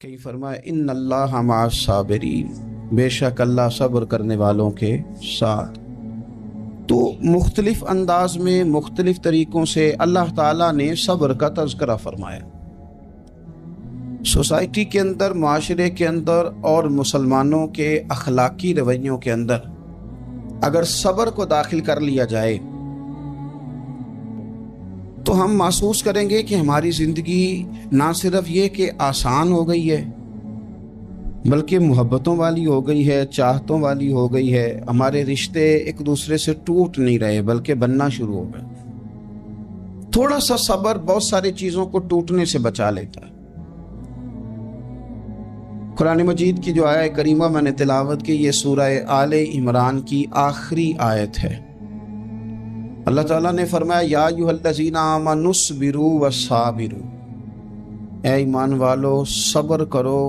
کہیں فرمایا ان اللہ مع الصابرین، بے شک اللہ صبر کرنے والوں کے ساتھ۔ تو مختلف انداز میں مختلف طریقوں سے اللہ تعالیٰ نے صبر کا تذکرہ فرمایا۔ سوسائٹی کے اندر، معاشرے کے اندر اور مسلمانوں کے اخلاقی رویوں کے اندر اگر صبر کو داخل کر لیا جائے تو ہم محسوس کریں گے کہ ہماری زندگی نہ صرف یہ کہ آسان ہو گئی ہے بلکہ محبتوں والی ہو گئی ہے، چاہتوں والی ہو گئی ہے۔ ہمارے رشتے ایک دوسرے سے ٹوٹ نہیں رہے بلکہ بننا شروع ہو گئے۔ تھوڑا سا صبر بہت ساری چیزوں کو ٹوٹنے سے بچا لیتا ہے۔ قرآن مجید کی جو آیت کریمہ میں نے تلاوت کی، یہ سورہ آل عمران کی آخری آیت ہے۔ اللہ تعالیٰ نے فرمایا یا ایھا الذین آمنوا اصبروا وصابروا، اے ایمان والو صبر کرو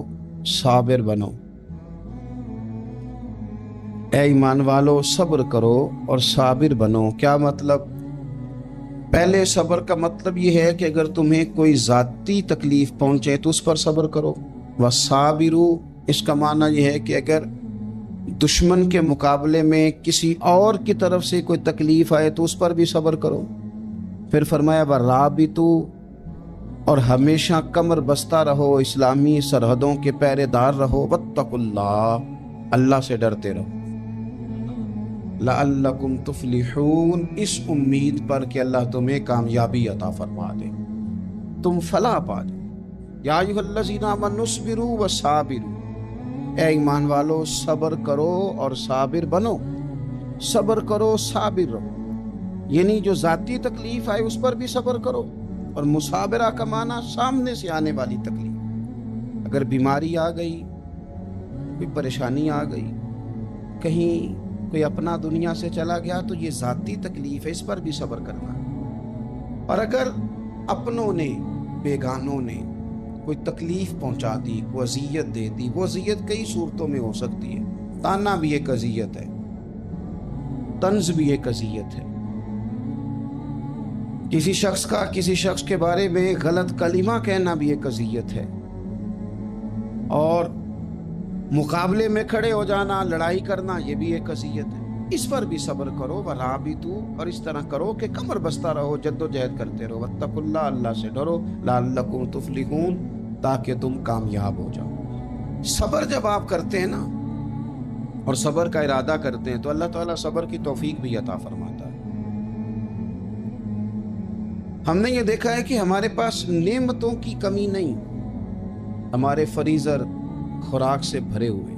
صابر بنو۔ اے ایمان والو صبر کرو اور صابر بنو۔ کیا مطلب؟ پہلے صبر کا مطلب یہ ہے کہ اگر تمہیں کوئی ذاتی تکلیف پہنچے تو اس پر صبر کرو۔ وصابروا، اس کا معنی یہ ہے کہ اگر دشمن کے مقابلے میں کسی اور کی طرف سے کوئی تکلیف آئے تو اس پر بھی صبر کرو۔ پھر فرمایا ورابطوا، اور ہمیشہ کمر بستہ رہو، اسلامی سرحدوں کے پہرے دار رہو۔ واتقوا اللہ، اللہ سے ڈرتے رہو۔ لعلکم تفلحون، اس امید پر کہ اللہ تمہیں کامیابی عطا فرما دے، تم فلاح پا جاؤ۔ یا ایھا الذین آمنوا اصبروا وصابروا، اے ایمان والو صبر کرو اور صابر بنو۔ صبر کرو، صابر رہو، یعنی جو ذاتی تکلیف آئے اس پر بھی صبر کرو۔ اور مصابرہ کا معنی سامنے سے آنے والی تکلیف، اگر بیماری آ گئی، کوئی پریشانی آ گئی، کہیں کوئی اپنا دنیا سے چلا گیا تو یہ ذاتی تکلیف ہے، اس پر بھی صبر کرنا ہے۔ اور اگر اپنوں نے، بیگانوں نے کوئی تکلیف پہنچا دی، کوئی اذیت دے دی، وہ اذیت کئی صورتوں میں ہو سکتی ہے۔ تانا بھی ایک اذیت ہے، طنز بھی ایک اذیت ہے، کسی شخص کے بارے میں غلط کلمہ کہنا بھی ایک اذیت ہے، اور مقابلے میں کھڑے ہو جانا، لڑائی کرنا، یہ بھی ایک اذیت ہے۔ اس پر بھی صبر کرو۔ ورابطوا، اور اس طرح کرو کہ کمر بستہ رہو، جد و جہد کرتے رہو۔ واتقوا اللہ، اللہ سے ڈرو۔ لعلکم تفلحون، تاکہ تم کامیاب ہو جاؤ۔ صبر جب آپ کرتے ہیں نا، اور صبر کا ارادہ کرتے ہیں، تو اللہ تعالیٰ صبر کی توفیق بھی عطا فرماتا ہے۔ ہم نے یہ دیکھا ہے کہ ہمارے پاس نعمتوں کی کمی نہیں، ہمارے فریزر خوراک سے بھرے ہوئے،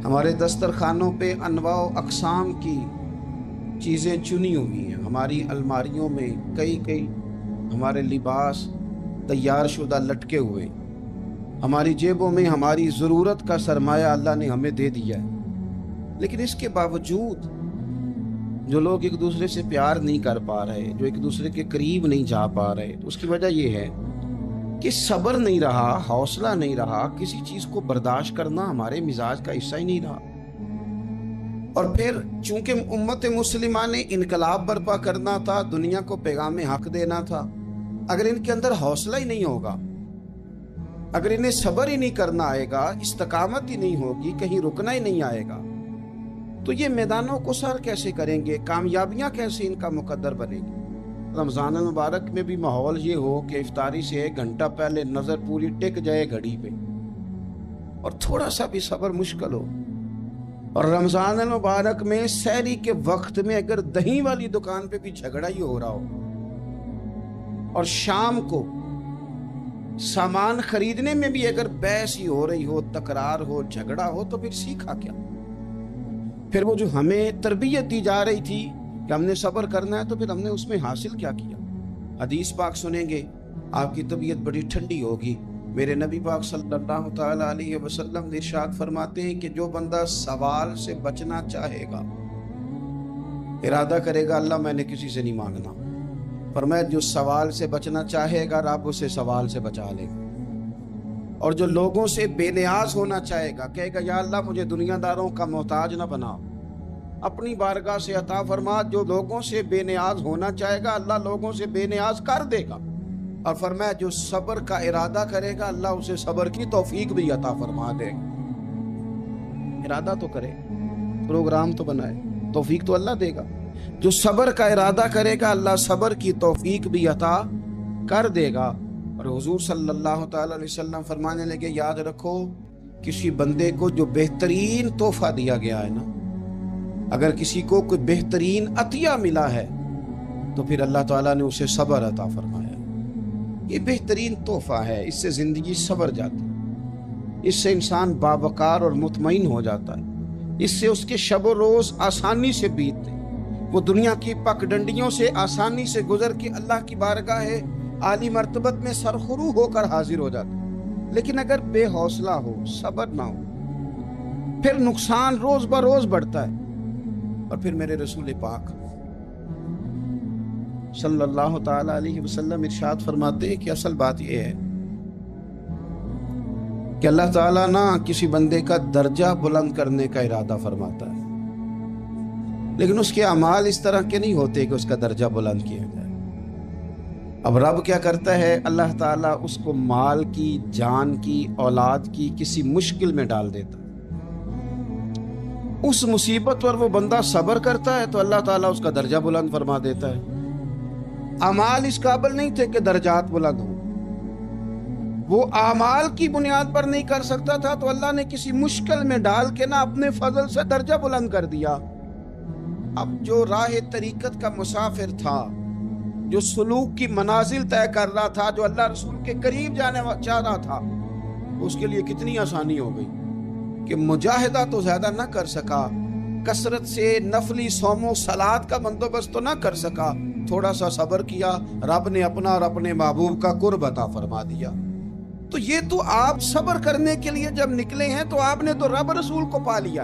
ہمارے دسترخوانوں پہ انواع و اقسام کی چیزیں چنی ہوئی ہیں، ہماری الماریوں میں کئی ہمارے لباس تیار شدہ لٹکے ہوئے، ہماری جیبوں میں ہماری ضرورت کا سرمایہ اللہ نے ہمیں دے دیا ہے۔ لیکن اس کے باوجود جو لوگ ایک دوسرے سے پیار نہیں کر پا رہے، جو ایک دوسرے کے قریب نہیں جا پا رہے، تو اس کی وجہ یہ ہے کہ صبر نہیں رہا، حوصلہ نہیں رہا، کسی چیز کو برداشت کرنا ہمارے مزاج کا حصہ ہی نہیں رہا۔ اور پھر چونکہ امت مسلمہ نے انقلاب برپا کرنا تھا، دنیا کو پیغام حق دینا تھا، اگر ان کے اندر حوصلہ ہی نہیں ہوگا، اگر انہیں صبر ہی نہیں کرنا آئے گا، استقامت ہی نہیں ہوگی، کہیں رکنا ہی نہیں آئے گا، تو یہ میدانوں کو سر کیسے کریں گے؟ کامیابیاں کیسے ان کا مقدر بنے گی؟ رمضان المبارک میں بھی ماحول یہ ہو کہ افطاری سے 1 گھنٹہ پہلے نظر پوری ٹک جائے گھڑی پہ، اور تھوڑا سا بھی صبر مشکل ہو۔ اور رمضان المبارک میں سحری کے وقت میں اگر دہی والی دکان پہ بھی جھگڑا ہی ہو رہا ہو، اور شام کو سامان خریدنے میں بھی اگر بحث ہی ہو رہی ہو، تکرار ہو، جھگڑا ہو، تو پھر سیکھا کیا؟ پھر وہ جو ہمیں تربیت دی جا رہی تھی کہ ہم نے صبر کرنا ہے، تو پھر ہم نے اس میں حاصل کیا کیا؟ حدیث پاک سنیں گے، آپ کی طبیعت بڑی ٹھنڈی ہوگی۔ میرے نبی پاک صلی اللہ تعالیٰ علیہ وسلم ارشاد فرماتے ہیں کہ جو بندہ سوال سے بچنا چاہے گا، ارادہ کرے گا اللہ میں نے کسی سے نہیں مانگنا، فرمایا جو سوال سے بچنا چاہے گا رب اسے سوال سے بچا لے گا۔ اور جو لوگوں سے بے نیاز ہونا چاہے گا، کہے گا یا اللہ مجھے دنیا داروں کا محتاج نہ بنا، اپنی بارگاہ سے عطا فرما۔ جو لوگوں سے بے نیاز ہونا چاہے گا، اللہ لوگوں سے بے نیاز کر دے گا۔ اور فرمایا جو صبر کا ارادہ کرے گا اللہ اسے صبر کی توفیق بھی عطا فرما دے گا۔ ارادہ تو کرے، پروگرام تو بنائے، توفیق تو اللہ دے گا۔ جو صبر کا ارادہ کرے گا اللہ صبر کی توفیق بھی عطا کر دے گا۔ اور حضور صلی اللہ تعالی علیہ وسلم فرمانے لگے یاد رکھو کسی بندے کو جو بہترین تحفہ دیا گیا ہے نا، اگر کسی کو کوئی بہترین عطیہ ملا ہے تو پھر اللہ تعالیٰ نے اسے صبر عطا فرمایا۔ یہ بہترین تحفہ ہے، اس سے زندگی سنور جاتی ہے، اس سے انسان باوقار اور مطمئن ہو جاتا ہے، اس سے اس کے شب و روز آسانی سے بیتتے، وہ دنیا کی پک ڈنڈیوں سے آسانی سے گزر کے اللہ کی بارگاہ عالی مرتبت میں سرخرو ہو کر حاضر ہو جاتا ہے۔ لیکن اگر بے حوصلہ ہو، صبر نہ ہو، پھر نقصان روز بروز بڑھتا ہے۔ اور پھر میرے رسول پاک صلی اللہ تعالی علیہ وسلم ارشاد فرماتے ہیں کہ اصل بات یہ ہے کہ اللہ تعالیٰ نہ کسی بندے کا درجہ بلند کرنے کا ارادہ فرماتا ہے، لیکن اس کے اعمال اس طرح کے نہیں ہوتے کہ اس کا درجہ بلند کیا جائے۔ اب رب کیا کرتا ہے، اللہ تعالیٰ اس کو مال کی، جان کی، اولاد کی کسی مشکل میں ڈال دیتا ہے۔ اس مصیبت پر وہ بندہ صبر کرتا ہے تو اللہ تعالیٰ اس کا درجہ بلند فرما دیتا ہے۔ اعمال اس قابل نہیں تھے کہ درجات بلند ہوں، وہ اعمال کی بنیاد پر نہیں کر سکتا تھا تو اللہ نے کسی مشکل میں ڈال کے نہ اپنے فضل سے درجہ بلند کر دیا۔ اب جو راہ طریقت کا مسافر تھا، جو سلوک کی منازل طے کر رہا تھا، جو اللہ رسول کے قریب جانے چاہ رہا تھا، اس کے لیے کتنی آسانی ہو گئی کہ مجاہدہ تو زیادہ نہ کر سکا، کثرت سے نفلی صوم و صلات کا بندوبست تو نہ کر سکا، تھوڑا سا صبر کیا، رب نے اپنا اور اپنے محبوب کا قرب عطا فرما دیا۔ تو یہ تو آپ صبر کرنے کے لیے جب نکلے ہیں تو آپ نے تو رب رسول کو پا لیا۔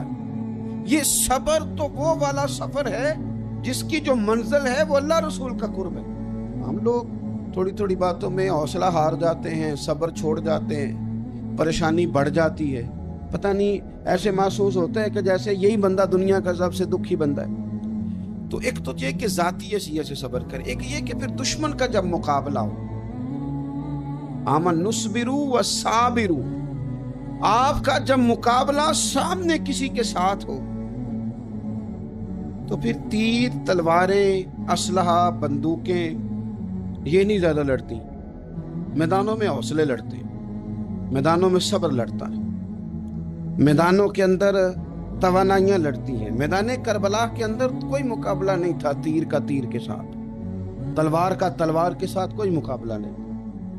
یہ صبر تو وہ والا سفر ہے جس کی جو منزل ہے وہ اللہ رسول کا قرب ہے۔ ہم لوگ تھوڑی تھوڑی باتوں میں حوصلہ ہار جاتے ہیں، صبر چھوڑ جاتے ہیں، پریشانی بڑھ جاتی ہے، پتہ نہیں ایسے محسوس ہوتا ہے کہ جیسے یہی بندہ دنیا کا سب سے دکھی بندہ ہے۔ تو ایک تو یہ کہ ذاتی حیثیت سے صبر کرے، ایک یہ کہ پھر دشمن کا جب مقابلہ ہو، آمن نصبرو و صابرو، آپ کا جب مقابلہ سامنے کسی کے ساتھ ہو تو پھر تیر، تلواریں، اسلحہ، بندوقیں یہ نہیں زیادہ لڑتی، میدانوں میں حوصلے لڑتے ہیں، میدانوں میں صبر لڑتا ہے، میدانوں کے اندر توانائیاں لڑتی ہیں۔ میدان کربلا کے اندر کوئی مقابلہ نہیں تھا تیر کا تیر کے ساتھ، تلوار کا تلوار کے ساتھ کوئی مقابلہ نہیں۔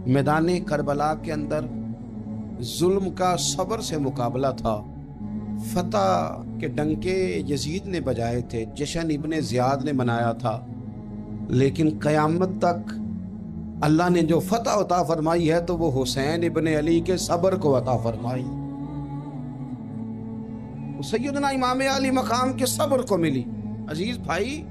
میدان کربلا کے اندر ظلم کا صبر سے مقابلہ تھا۔ فتح کے ڈنکے یزید نے بجائے تھے، جشن ابن زیاد نے منایا تھا، لیکن قیامت تک اللہ نے جو فتح عطا فرمائی ہے تو وہ حسین ابن علی کے صبر کو عطا فرمائی، سیدنا امام علی مقام کے صبر کو ملی۔ عزیز بھائی،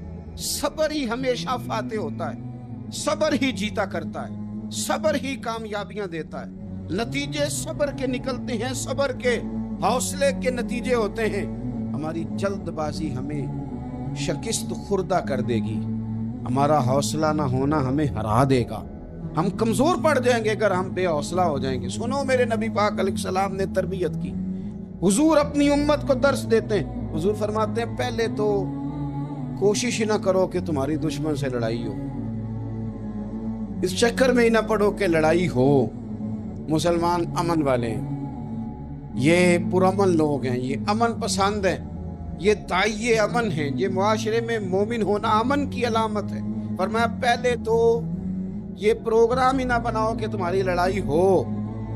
صبر ہی ہمیشہ فاتح ہوتا ہے، صبر ہی جیتا کرتا ہے، صبر ہی کامیابیاں دیتا ہے، نتیجے صبر کے نکلتے ہیں، صبر کے حوصلے کے نتیجے ہوتے ہیں۔ ہماری جلد بازی ہمیں شکست خوردہ کر دے گی، ہمارا حوصلہ نہ ہونا ہمیں ہرا دے گا، ہم کمزور پڑ جائیں گے اگر ہم بے حوصلہ ہو جائیں گے۔ سنو، میرے نبی پاک علیہ السلام نے تربیت کی، حضور اپنی امت کو درس دیتے ہیں، حضور فرماتے ہیں پہلے تو کوشش ہی نہ کرو کہ تمہاری دشمن سے لڑائی ہو، اس چکر میں ہی نہ پڑو کہ لڑائی ہو۔ مسلمان امن والے ہیں، یہ پرامن لوگ ہیں، یہ امن پسند ہیں، یہ داعی امن ہیں، یہ معاشرے میں مومن ہونا امن کی علامت ہے۔ فرمایا پہلے تو یہ پروگرام ہی نہ بناؤ کہ تمہاری لڑائی ہو،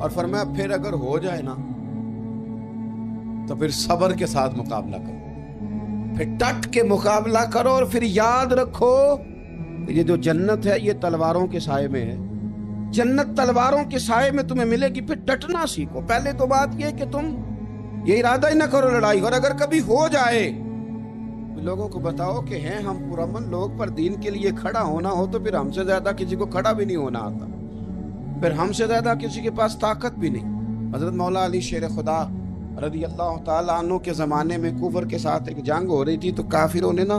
اور فرمایا پھر اگر ہو جائے نا تو پھر صبر کے ساتھ مقابلہ کرو، پھر ڈٹ کے مقابلہ کرو، اور پھر یاد رکھو یہ جو جنت ہے یہ تلواروں کے سائے میں ہے، جنت تلواروں کے سائے میں تمہیں ملے گی۔ پھر ڈٹنا سیکھو۔ پہلے تو بات یہ کہ تم یہ ارادہ ہی نہ کرو لڑائی، اور اگر کبھی ہو جائے لوگوں کو بتاؤ کہ ہیں ہم پرامن لوگ، پر دین کے لیے کھڑا ہونا ہو تو پھر ہم سے زیادہ کسی کو کھڑا بھی نہیں ہونا آتا، پھر ہم سے زیادہ کسی کے پاس طاقت بھی نہیں۔ حضرت مولا علی شیر خدا رضی اللہ تعالیٰ عنہ کے زمانے میں کفر کے ساتھ ایک جنگ ہو رہی تھی، تو کافروں نے نا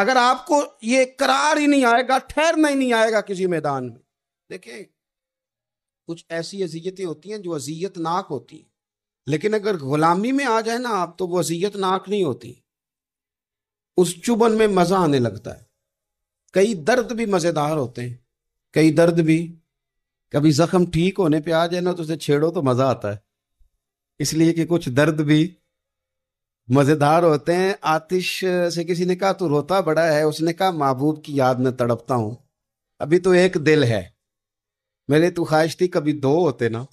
اگر آپ کو یہ قرار ہی نہیں آئے گا، ٹھہرنا ہی نہیں آئے گا کسی میدان میں. دیکھیں کچھ ایسی اذیتیں ہوتی ہیں جو اذیت ناک ہوتی ہیں، لیکن اگر غلامی میں آ جائے نا آپ تو وہ اذیت ناک نہیں ہوتی، اس چبن میں مزہ آنے لگتا ہے. کئی درد بھی مزیدار ہوتے ہیں، کئی درد بھی، کبھی زخم ٹھیک ہونے پہ آ جائے نا تو اسے چھیڑو تو مزہ آتا ہے، اس لیے کہ کچھ درد بھی مزیدار ہوتے ہیں. آتش سے کسی نے کہا تو روتا بڑا ہے، اس نے کہا محبوب کی یاد میں تڑپتا ہوں، ابھی تو ایک دل ہے، میرے تو خواہش تھی کبھی دو ہوتے نا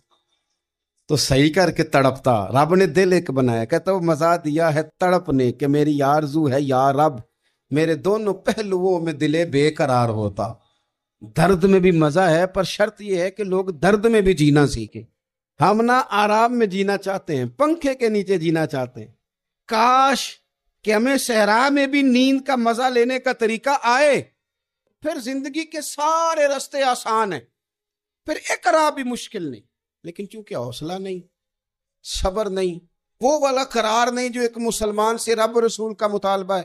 تو صحیح کر کے تڑپتا. رب نے دل ایک بنایا، کہتا وہ مزہ دیا ہے تڑپنے کہ میری آرزو ہے یا رب میرے دونوں پہلوؤں میں دل بے قرار ہوتا. درد میں بھی مزہ ہے، پر شرط یہ ہے کہ لوگ درد میں بھی جینا سیکھیں. ہم نہ آرام میں جینا چاہتے ہیں، پنکھے کے نیچے جینا چاہتے ہیں. کاش کہ ہمیں صحرا میں بھی نیند کا مزہ لینے کا طریقہ آئے، پھر زندگی کے سارے راستے آسان ہیں، پھر اقرا بھی مشکل نہیں. لیکن چونکہ حوصلہ نہیں، صبر نہیں، وہ والا قرار نہیں جو ایک مسلمان سے رب رسول کا مطالبہ ہے.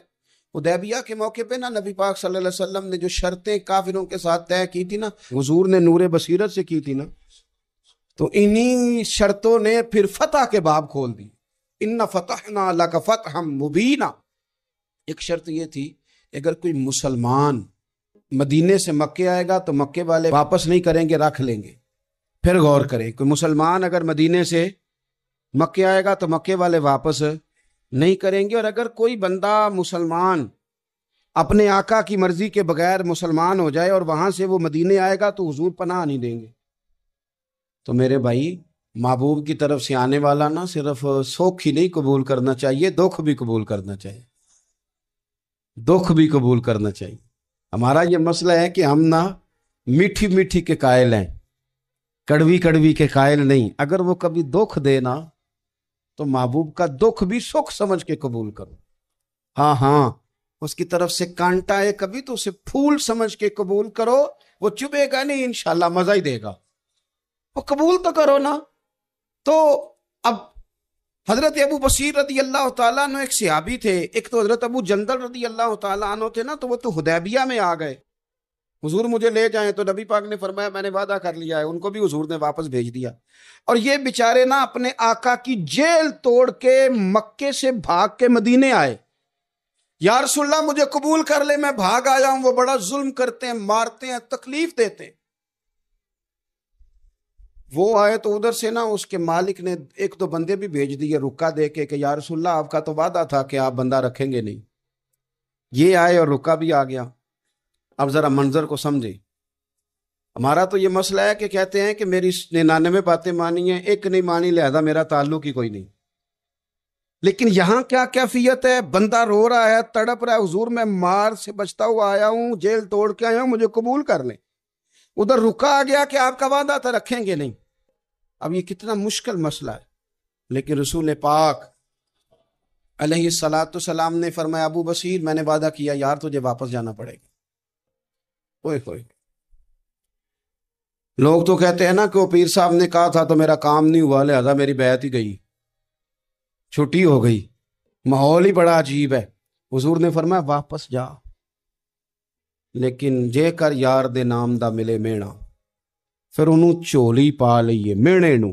حدیبیہ کے موقع پہ نا نبی پاک صلی اللہ علیہ وسلم نے جو شرطیں کافروں کے ساتھ طے کی تھی نا، حضور نے نور بصیرت سے کی تھی نا، تو انہی شرطوں نے پھر فتح کے باب کھول دی. ان فتحنا لک فتحا مبینا. ایک شرط یہ تھی اگر کوئی مسلمان مدینے سے مکے آئے گا تو مکے والے واپس نہیں کریں گے، رکھ لیں گے. پھر غور کریں، کوئی مسلمان اگر مدینے سے مکے آئے گا تو مکے والے واپس نہیں کریں گے، اور اگر کوئی بندہ مسلمان اپنے آقا کی مرضی کے بغیر مسلمان ہو جائے اور وہاں سے وہ مدینے آئے گا تو حضور پناہ نہیں دیں گے. تو میرے بھائی، محبوب کی طرف سے آنے والا نہ صرف سوکھ ہی نہیں قبول کرنا چاہیے، دکھ بھی قبول کرنا چاہیے، دکھ بھی قبول کرنا چاہیے. ہمارا یہ مسئلہ ہے کہ ہم نہ میٹھی میٹھی کے قائل ہیں، کڑوی کڑوی کے قائل نہیں. اگر وہ کبھی دکھ دے نا تو محبوب کا دکھ بھی سکھ سمجھ کے قبول کرو. ہاں اس کی طرف سے کانٹا ہے کبھی تو اسے پھول سمجھ کے قبول کرو، وہ چبھے گا نہیں، انشاءاللہ مزہ ہی دے گا. وہ قبول تو کرو نا. تو اب حضرت ابو بصیر رضی اللہ تعالیٰ عنہ ایک صحابی تھے، ایک تو حضرت ابو جندل رضی اللہ تعالیٰ عنہ تھے نا، تو وہ تو حدیبیہ میں آ گئے. حضور مجھے لے جائیں، تو نبی پاک نے فرمایا میں نے وعدہ کر لیا ہے. ان کو بھی حضور نے واپس بھیج دیا. اور یہ بیچارے نا اپنے آقا کی جیل توڑ کے مکے سے بھاگ کے مدینے آئے. یا رسول اللہ مجھے قبول کر لے، میں بھاگ آیا ہوں، وہ بڑا ظلم کرتے ہیں، مارتے ہیں، تکلیف دیتے ہیں. وہ آئے تو ادھر سے نا اس کے مالک نے ایک دو بندے بھی بھیج دیے رکا دے کے کہ یا رسول اللہ آپ کا تو وعدہ تھا کہ آپ بندہ رکھیں گے نہیں. یہ آئے اور رکا بھی آ گیا. اب ذرا منظر کو سمجھے. ہمارا تو یہ مسئلہ ہے کہ کہتے ہیں کہ میری 99 باتیں مانی ہیں، ایک نہیں مانی، لہذا میرا تعلق ہی کوئی نہیں. لیکن یہاں کیا کیفیت ہے؟ بندہ رو رہا ہے، تڑپ رہا ہے، حضور میں مار سے بچتا ہوا آیا ہوں، جیل توڑ کے آیا ہوں، مجھے قبول کر لیں. ادھر رکا آ گیا کہ آپ کا وعدہ تھا رکھیں گے نہیں. اب یہ کتنا مشکل مسئلہ ہے. لیکن رسول پاک علیہ الصلاۃ والسلام نے فرمایا ابو بصیر میں نے وعدہ کیا یار تجھے واپس جانا پڑے گا. اوئے ہوئے، لوگ تو کہتے ہیں نا کہ وہ پیر صاحب نے کہا تھا تو میرا کام نہیں ہوا لہذا میری بیعت ہی گئی، چھٹی ہو گئی. ماحول ہی بڑا عجیب ہے. حضور نے فرمایا واپس جا، لیکن جے کر یار دے نام دا ملے مینا، پھر انہوں چولی پا لئیے مینے نو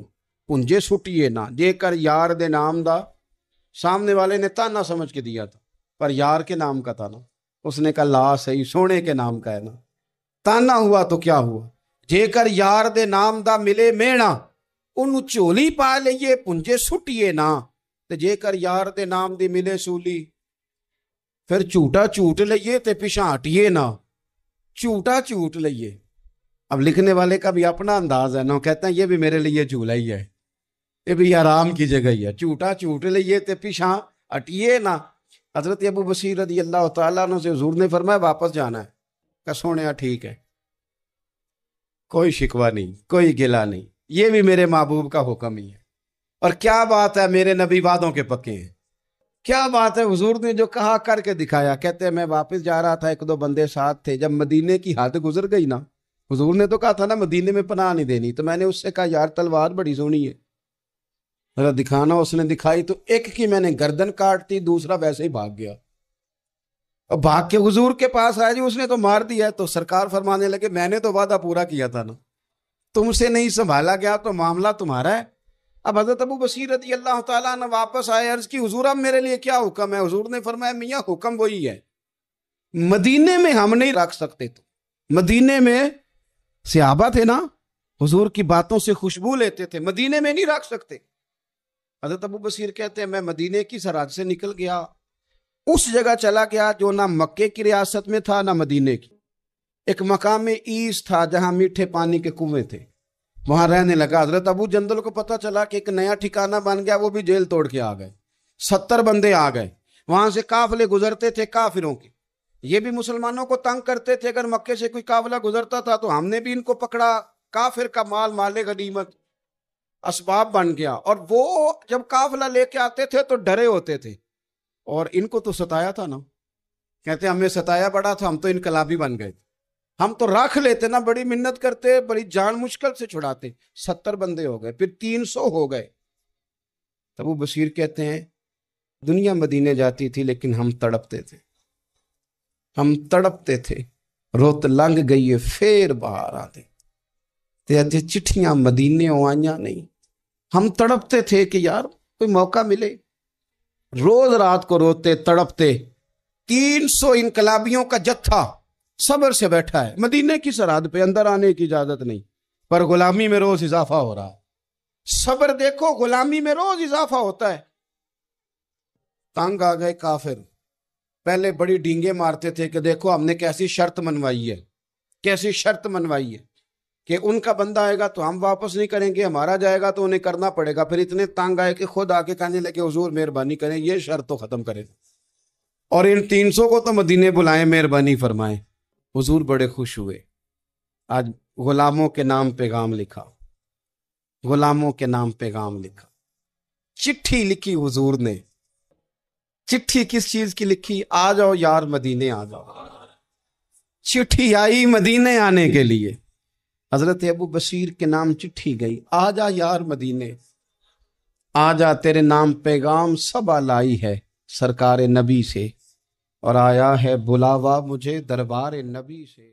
پنجے سٹیے نہ. جے کر یار دے نام دا، سامنے والے نے تانا سمجھ کے دیا تھا پر یار کے نام کا تھا نا. اس نے کہا لا صحیح، سونے کے نام کا ہے نا، تانا ہوا تو کیا ہوا. جے کر یار دے نام دا ملے مینا، انہوں چولی پا لئیے پنجے سٹیے نہ. تے جے کر یار دے نام دی ملے سولی، پھر جھوٹا جھوٹ لئیے تے پیچھے ہٹیے نہ. جھوٹا جھوٹ لئیے. اب لکھنے والے کا بھی اپنا انداز ہے نا، کہتے ہیں یہ بھی میرے لیے جھولا ہی ہے، یہ بھی آرام کی جگہ ہی ہے. جھوٹا جھوٹ لئیے تے پیچھے ہٹیے نہ. حضرت ابو بصیر رضی اللہ تعالیٰ عنہ سے حضور نے فرمایا واپس جانا ہے. کہ سونیا ٹھیک ہے، کوئی شکوہ نہیں، کوئی گلہ نہیں، یہ بھی میرے محبوب کا حکم ہی ہے. اور کیا بات ہے، میرے نبی وعدوں کے پکے ہیں. کیا بات ہے، حضور نے جو کہا کر کے دکھایا. کہتے ہیں میں واپس جا رہا تھا، ایک دو بندے ساتھ تھے، جب مدینے کی حد گزر گئی نا، حضور نے تو کہا تھا نا مدینے میں پناہ نہیں دینی، تو میں نے اس سے کہا یار تلوار بڑی سونی ہے ذرا دکھانا. اس نے دکھائی تو ایک کی میں نے گردن کاٹ دی، دوسرا ویسے ہی بھاگ گیا. اور بھاگ کے حضور کے پاس آیا جی اس نے تو مار دیا. تو سرکار فرمانے لگے میں نے تو وعدہ پورا کیا تھا نا, تم سے نہیں سنبھالا گیا تو معاملہ تمہارا ہے. اب حضرت ابو بصیر رضی اللہ تعالیٰ عنہ واپس آئے, عرض کی حضور اب میرے لیے کیا حکم ہے؟ حضور نے فرمایا میاں حکم وہی ہے, مدینے میں ہم نہیں رکھ سکتے. تو مدینے میں صحابہ تھے نا, حضور کی باتوں سے خوشبو لیتے تھے, مدینے میں نہیں رکھ سکتے. حضرت ابو بصیر کہتے ہیں میں مدینے کی سرحد سے نکل گیا, اس جگہ چلا گیا جو نہ مکے کی ریاست میں تھا نہ مدینے کی. ایک مقام ایس تھا جہاں میٹھے پانی کے کنویں تھے, وہاں رہنے لگا. حضرت ابو جندل کو پتہ چلا کہ ایک نیا ٹھکانہ بن گیا, وہ بھی جیل توڑ کے آ گئے. 70 بندے آ گئے, وہاں سے قافلے گزرتے تھے کافروں کے, یہ بھی مسلمانوں کو تنگ کرتے تھے. اگر مکے سے کوئی قافلہ گزرتا تھا تو ہم نے بھی ان کو پکڑا, کافر کا مال مال غنیمت اسباب بن گیا. اور وہ جب قافلہ لے کے آتے تھے تو ڈرے ہوتے تھے, اور ان کو تو ستایا تھا نا, کہتے ہمیں ستایا بڑا تھا, ہم تو انقلابی بن گئے, ہم تو رکھ لیتے نا, بڑی منت کرتے, بڑی جان مشکل سے چھڑاتے. 70 بندے ہو گئے, پھر 300 ہو گئے. تب وہ بصیر کہتے ہیں دنیا مدینے جاتی تھی لیکن ہم تڑپتے تھے, ہم تڑپتے تھے. روت لنگ گئی ہے پھر باہر آتے تے اجے چٹھیاں مدینے آئیاں نہیں. ہم تڑپتے تھے کہ یار کوئی موقع ملے. روز رات کو روتے تڑپتے. 300 انقلابیوں کا جتھا صبر سے بیٹھا ہے مدینے کی سرحد پہ, اندر آنے کی اجازت نہیں, پر غلامی میں روز اضافہ ہو رہا ہے. صبر دیکھو, غلامی میں روز اضافہ ہوتا ہے. تنگ آ گئے کافر, پہلے بڑی ڈینگیں مارتے تھے کہ دیکھو ہم نے کیسی شرط منوائی ہے, کیسی شرط منوائی ہے کہ ان کا بندہ آئے گا تو ہم واپس نہیں کریں گے, ہمارا جائے گا تو انہیں کرنا پڑے گا. پھر اتنے تنگ آئے کہ خود آ کے کہنے لگے حضور مہربانی کریں یہ شرط تو ختم کریں, اور ان 300 کو تو مدینے بلائیں, مہربانی فرمائیں. حضور بڑے خوش ہوئے. آج غلاموں کے نام پیغام لکھا, غلاموں کے نام پیغام لکھا. چٹھی لکھی حضور نے. چٹھی کس چیز کی لکھی؟ آ جاؤ یار مدینے آ جاؤ. چٹھی آئی مدینے آنے کے لیے. حضرت ابو بصیر کے نام چٹھی گئی, آ جا یار مدینے, آ جا تیرے نام پیغام سب لائی ہے سرکار نبی سے, اور آیا ہے بلاوا مجھے دربار نبی سے.